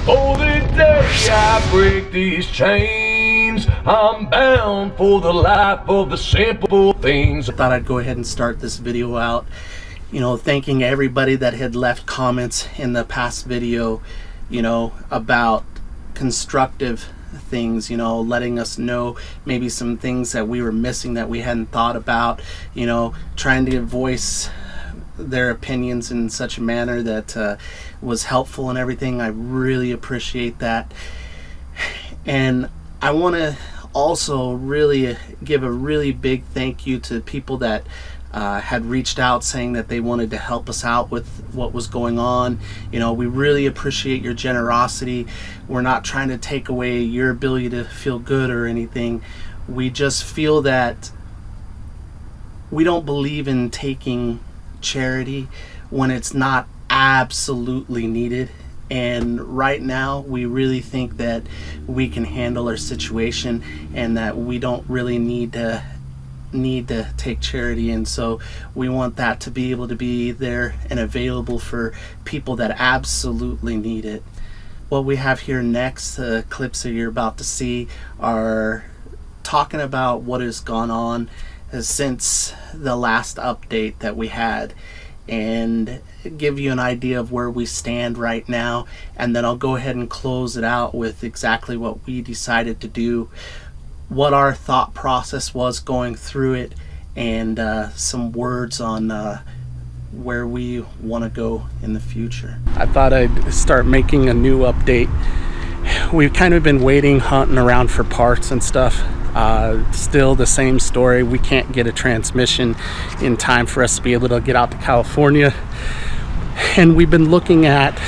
For the day I break these chains, I'm bound for the life of the simple things. I thought I'd go ahead and start this video out, thanking everybody that had left comments in the past video, about constructive things, letting us know maybe some things that we were missing that we hadn't thought about, trying to voice their opinions in such a manner that was helpful and everything. I really appreciate that. And I want to also really give a really big thank you to people that had reached out saying that they wanted to help us out with what was going on. We really appreciate your generosity. We're not trying to take away your ability to feel good or anything. We just feel that we don't believe in taking charity when it's not absolutely needed. And right now we really think that we can handle our situation and that we don't really need to take charity, and so we want that to be able to be there and available for people that absolutely need it. What we have here next, the clips that you're about to see, are talking about what has gone on since the last update that we had, and give you an idea of where we stand right now, and then I'll go ahead and close it out with exactly what we decided to do, what our thought process was going through it, and some words on where we want to go in the future. I thought I'd start making a new update. We've kind of been waiting, hunting around for parts and stuff. Still the same story. We can't get a transmission in time for us to be able to get out to California, and we've been looking at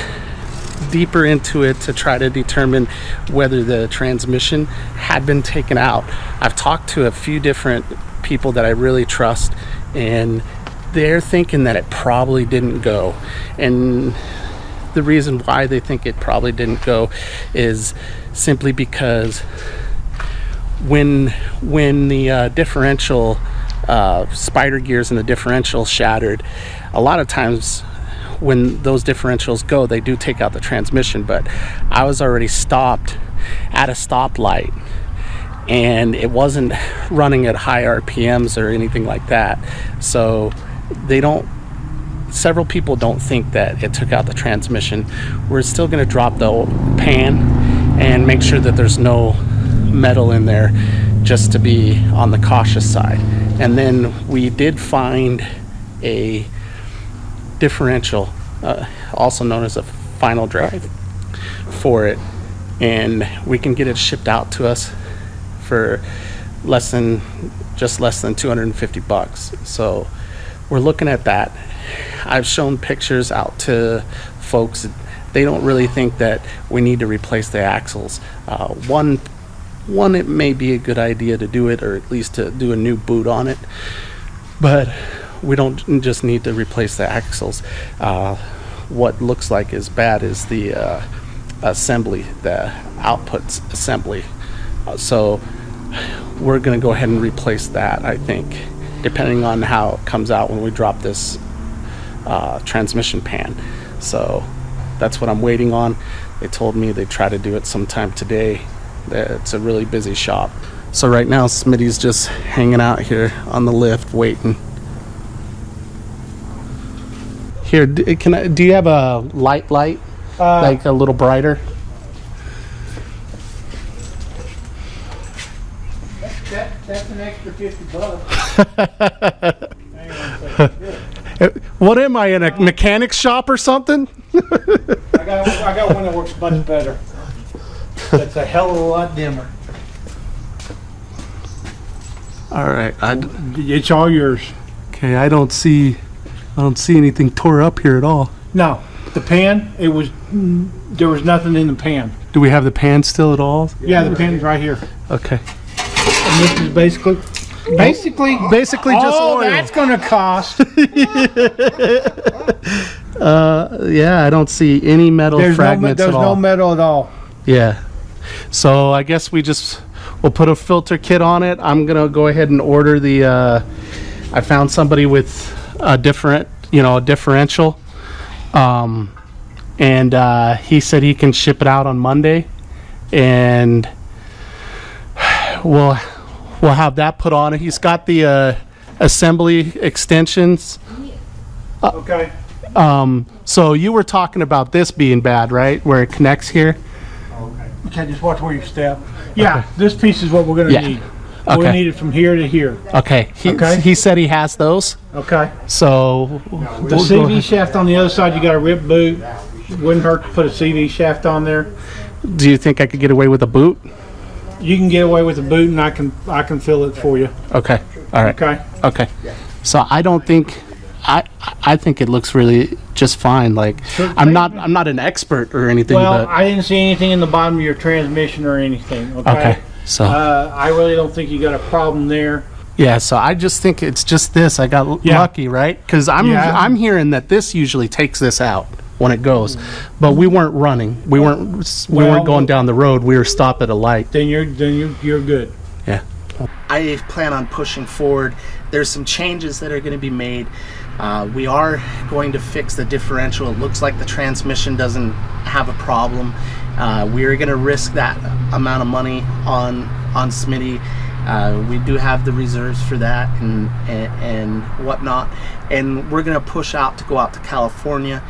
deeper into it to try to determine whether the transmission had been taken out. I've talked to a few different people that I really trust, and they're thinking that it probably didn't go. And the reason why they think it probably didn't go is simply because when the differential spider gears in the differential shattered, a lot of times when those differentials go, they do take out the transmission. But I was already stopped at a stoplight, and it wasn't running at high RPMs or anything like that, so several people don't think that it took out the transmission. We're still going to drop the pan and make sure that there's no metal in there, just to be on the cautious side. And then we did find a differential, also known as a final drive, for it, and we can get it shipped out to us for less than 250 bucks. So we're looking at that. I've shown pictures out to folks. They don't really think that we need to replace the axles. One, it may be a good idea to do it, or at least to do a new boot on it, but we don't just need to replace the axles. What looks like is bad is the assembly, the output assembly. So we're going to go ahead and replace that, I think, depending on how it comes out when we drop this transmission pan. So that's what I'm waiting on. They told me they'd try to do it sometime today. It's a really busy shop. So right now Smitty's just hanging out here on the lift waiting. Here, do you have a light, like a little brighter? That's an extra 50 bucks. What am I, in a mechanics shop or something? I got one that works much better. It's a hell of a lot dimmer. All right, It's all yours. okay. I don't see anything tore up here at all. No, the pan. There was nothing in the pan. Do we have the pan still at all? Yeah, the pan's right here. Okay. And this is basically just oil. That's gonna cost. Yeah, I don't see any metal fragments at all. There's no metal at all. Yeah. So I guess we'll put a filter kit on it. I'm gonna go ahead and order the. I found somebody with a differential. and he said he can ship it out on Monday, and we'll have that put on. He's got the assembly extensions. Okay. So you were talking about this being bad, right? Where it connects here? Okay, just watch where you step. Yeah, this piece is what we're gonna need. Okay. We need it from here to here. Okay. He said he has those. Okay. So The CV shaft on the other side, you got a rip boot. Wouldn't hurt to put a CV shaft on there. do you think I could get away with a boot? You can get away with a boot, and I can fill it for you. Okay. All right. Okay. Okay. So I don't think I think it looks really just fine. Like I'm not an expert or anything. Well, but I didn't see anything in the bottom of your transmission or anything. Okay. okay. So I really don't think you got a problem there. yeah. So I just think it's just this. I got lucky, right? Because I'm hearing that this usually takes this out when it goes, but we weren't running. We weren't going down the road. We were stopped at a light. Then you're good. Yeah. I plan on pushing forward. There's some changes that are going to be made. We are going to fix the differential. It looks like the transmission doesn't have a problem. We're going to risk that amount of money on Smitty. We do have the reserves for that and whatnot. And we're going to push out to go out to California.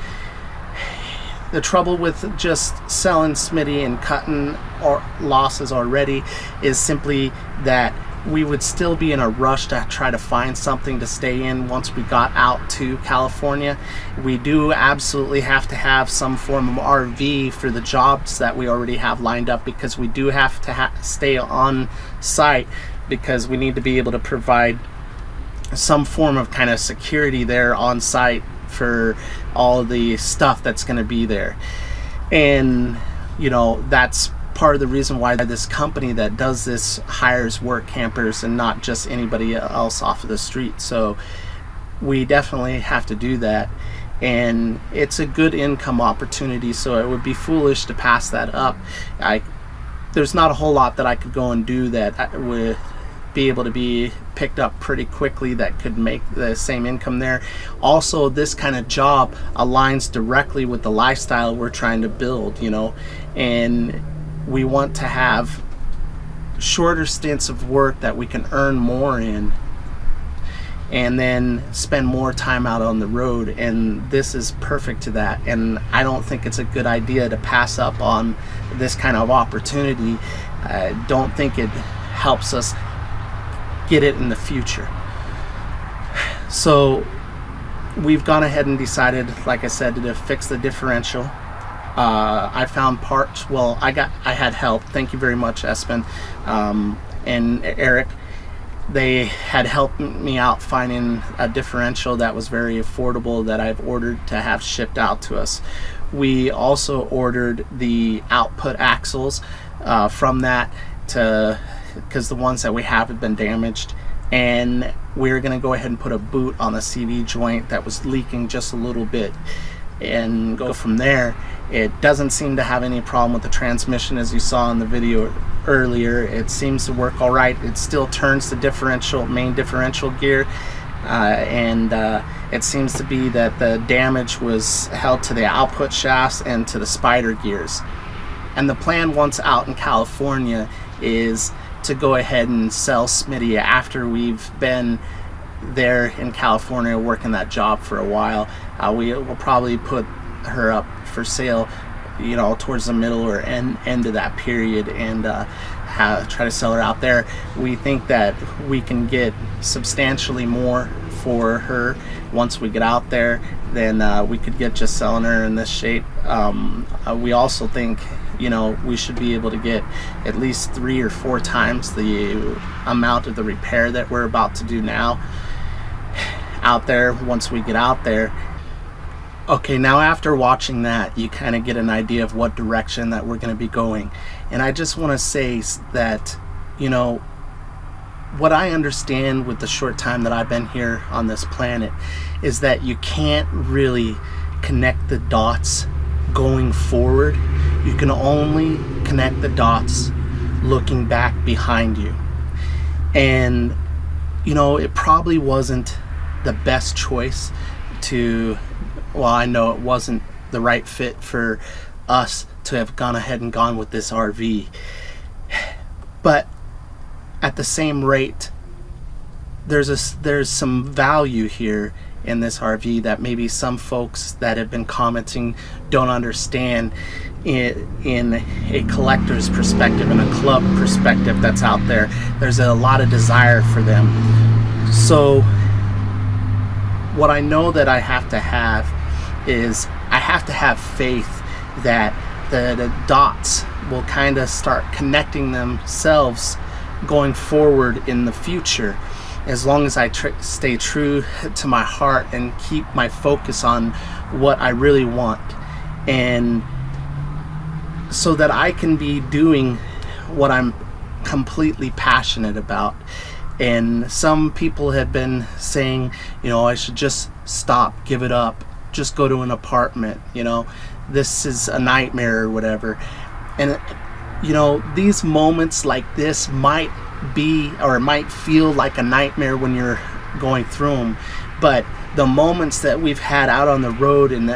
The trouble with just selling Smitty and cutting our losses already is simply that we would still be in a rush to try to find something to stay in once we got out to California. We do absolutely have to have some form of RV for the jobs that we already have lined up, because we do have to stay on site, because we need to be able to provide some form of kind of security there on site for all of the stuff that's going to be there. And you know, that's part of the reason why this company that does this hires work campers and not just anybody else off of the street. So we definitely have to do that, and it's a good income opportunity, so it would be foolish to pass that up. There's not a whole lot that I could go and do that would be able to be picked up pretty quickly that could make the same income there. Also, this kind of job aligns directly with the lifestyle we're trying to build, you know, and we want to have shorter stints of work that we can earn more in and then spend more time out on the road, and this is perfect to that. And I don't think it's a good idea to pass up on this kind of opportunity. I don't think it helps us get it in the future. So we've gone ahead and decided, like I said, to fix the differential. I found parts. Well, I had help. Thank you very much, Espen and Eric. They had helped me out finding a differential that was very affordable that I've ordered to have shipped out to us. We also ordered the output axles from that, because the ones that we have been damaged, and we're going to go ahead and put a boot on the CV joint that was leaking just a little bit and go from there. It doesn't seem to have any problem with the transmission, as you saw in the video earlier. It seems to work all right. It still turns the main differential gear, and it seems to be that the damage was held to the output shafts and to the spider gears. And the plan once out in California is to go ahead and sell Smitty after we've been there in California working that job for a while. We will probably put her up for sale, you know, towards the middle or end of that period, and try to sell her out there. We think that we can get substantially more for her once we get out there than we could get just selling her in this shape. We also think, you know, we should be able to get at least 3 or 4 times the amount of the repair that we're about to do now out there once we get out there. Okay, now after watching that, you kind of get an idea of what direction that we're going to be going. And I just want to say that, you know, what I understand with the short time that I've been here on this planet is that you can't really connect the dots going forward. You can only connect the dots looking back behind you. And, you know, it probably wasn't the best choice to, well, I know it wasn't the right fit for us to have gone ahead and gone with this RV. But at the same rate, there's some value here in this RV that maybe some folks that have been commenting don't understand in a collector's perspective, in a club perspective that's out there. There's a lot of desire for them. So what I know that I have to have is I have to have faith that the dots will kind of start connecting themselves going forward in the future, as long as I stay true to my heart and keep my focus on what I really want, and so that I can be doing what I'm completely passionate about. And some people have been saying, you know, I should just stop, give it up, just go to an apartment, you know, this is a nightmare or whatever. And you know, these moments like this might be, or it might feel like a nightmare when you're going through them, but the moments that we've had out on the road, and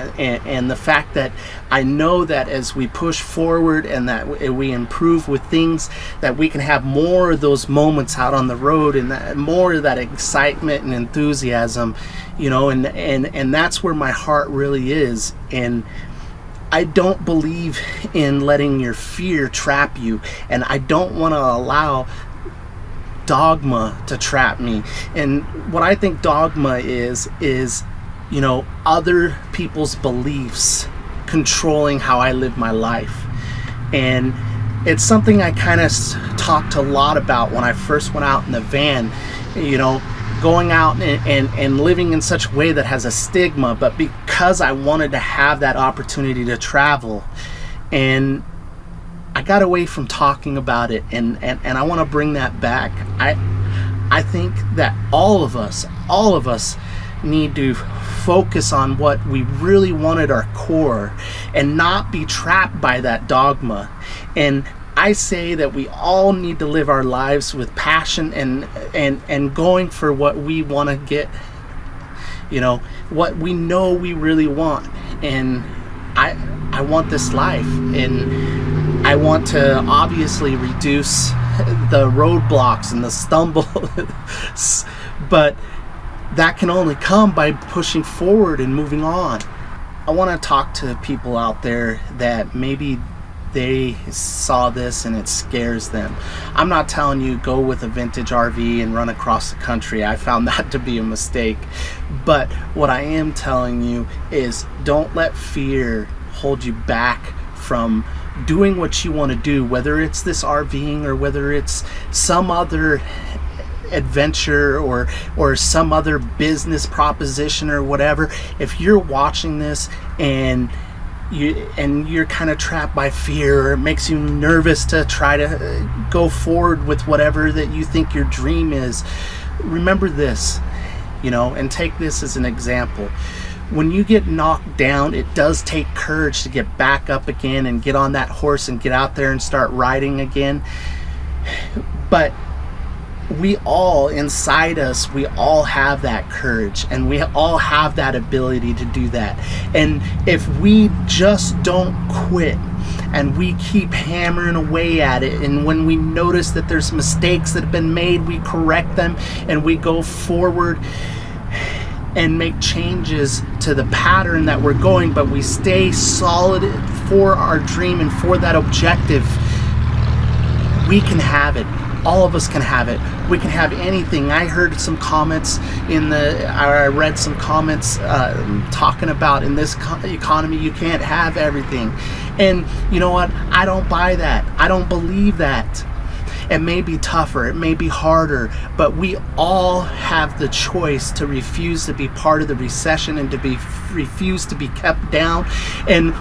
the fact that I know that as we push forward and that we improve with things, that we can have more of those moments out on the road, and that, more of that excitement and enthusiasm, you know, and that's where my heart really is. And I don't believe in letting your fear trap you, and I don't want to allow dogma to trap me. And what I think dogma is, you know, other people's beliefs controlling how I live my life. And it's something I kind of talked a lot about when I first went out in the van, you know, going out and living in such a way that has a stigma, but because I wanted to have that opportunity to travel, and I got away from talking about it, and I want to bring that back. I think that all of us need to focus on what we really want at our core and not be trapped by that dogma. And I say that we all need to live our lives with passion and going for what we want to get, you know, what we know we really want. And I want this life, and I want to obviously reduce the roadblocks and the stumble, but that can only come by pushing forward and moving on. I want to talk to people out there that maybe they saw this and it scares them. I'm not telling you go with a vintage RV and run across the country. I found that to be a mistake. But what I am telling you is don't let fear hold you back from doing what you want to do, whether it's this RVing or whether it's some other adventure or some other business proposition or whatever. If you're watching this and you're kind of trapped by fear, or it makes you nervous to try to go forward with whatever that you think your dream is, remember this, you know, and take this as an example. When you get knocked down, it does take courage to get back up again and get on that horse and get out there and start riding again. But we all, inside us, we all have that courage, and we all have that ability to do that. And if we just don't quit and we keep hammering away at it, and when we notice that there's mistakes that have been made, we correct them and we go forward and make changes to the pattern that we're going, but we stay solid for our dream and for that objective, we can have it. All of us can have it. We can have anything. I heard some comments I read some comments talking about in this economy you can't have everything. And you know what? I don't buy that. I don't believe that. It may be tougher, it may be harder, but we all have the choice to refuse to be part of the recession and to refuse to be kept down. And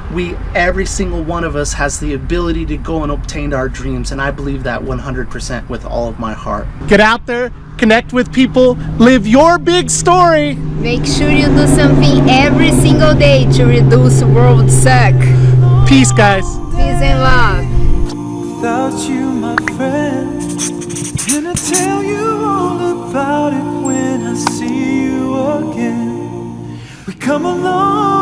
every single one of us has the ability to go and obtain our dreams. And I believe that 100% with all of my heart. Get out there, connect with people, live your big story. Make sure you do something every single day to reduce world suck. Peace, guys. Peace and love. Without you, my friend, can I tell you all about it when I see you again? We come along